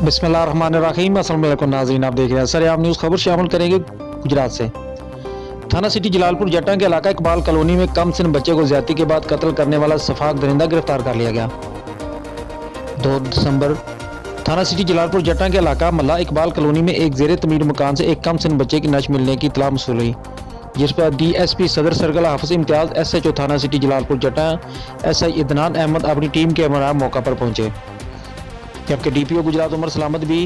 बिस्मिल्लाहिर्रहमानिर्रहीम। अस्सलाम वालेकुम नाज़रीन, आप देख रहे हैं सरेआम न्यूज़। खबर शामिल करेंगे गुजरात से। थाना सिटी जलालपुर जट्टा के इलाका इकबाल कॉलोनी में कम सिन बच्चे को ज्यादती के बाद कत्ल करने वाला सफाक दरिंदा गिरफ्तार कर लिया गया। 2 दिसंबर थाना सिटी जलालपुर जट्टा के इलाका मल्ला इकबाल कॉलोनी में एक जेर तमीर मकान से एक कम सिन बच्चे की नश मिलने की इत्तला मौसूल हुई, जिस पर DSP सदर सर्कल हाफिज इम्तियाज, SHO थाना सिटी जलालपुर जट्टा SI इदनान अहमद अपनी टीम के हमरा मौका पर पहुंचे, जबकि DPO गुजरात उमर सलामत भी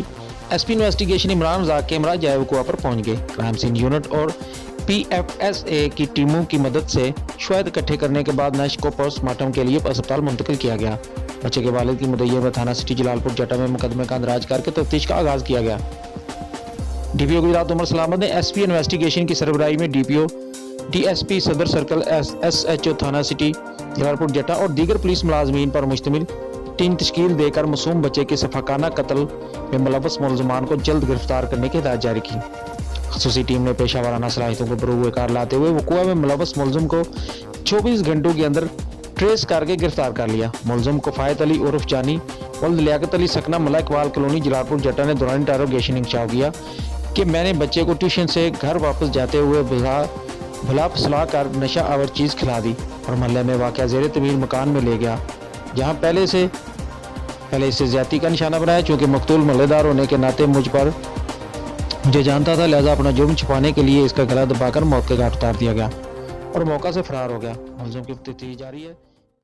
SP इन्वेस्टिगेशन इमरान रज़ाक के हमरा जाए वक़ुआ पर पहुंच गए। क्राइम सीन यूनिट और PFSA की टीमों की मदद से शवाहिद इकट्ठे करने के बाद नश को पोस्टमार्टम के लिए अस्पताल मुंतकिल किया गया। बच्चे के वालिद की मुद्दई में थाना सिटी जलालपुर जट्टा में मुकदमे का अंदराज करके तफ्तीश का आगाज किया गया। DPO गुजरात उमर सलामत ने SP इन्वेस्टिगेशन की सरबराही में DPO, DSP सदर सर्कल, SHO थाना सिटी जलालपुर जट्टा और दीगर पुलिस मुलाजमीन पर मुश्तमिल टीम तश्कील देकर मासूम बच्चे के सफाकाना कत्ल में मुलव्वस मुलज़मान को जल्द गिरफ्तार करने की हिदायत जारी की। खसूसी टीम ने पेशा वाराना सलाहियतों को बरूए कार लाते हुए वक़ुआ में मुलव्वस मुलज़िम को 24 घंटों के अंदर ट्रेस करके गिरफ्तार कर लिया। मुलज़िम को फ़ायद अली उर्फ जानी और लियाकत अली सकना मल्ला इकबाल कॉलोनी जलालपुर जट्टा ने दौरान इंटरोगेशन इंकशाफ किया कि मैंने बच्चे को ट्यूशन से घर वापस जाते हुए भुला फुसला कर नशा आवर चीज़ खिला दी और महल्ले में वाक़या ज़ेर तमीर मकान में ले गया, जहाँ पहले इसे ज्यादती का निशाना बनाया। चूँकि मकतूल मल्लेदार होने के नाते मुझे जानता था, लिहाजा अपना जुर्म छुपाने के लिए इसका गला दबाकर मौत के घाट उतार दिया गया और मौका से फरार हो गया। मुलज़िम की तफ्तीश जारी है।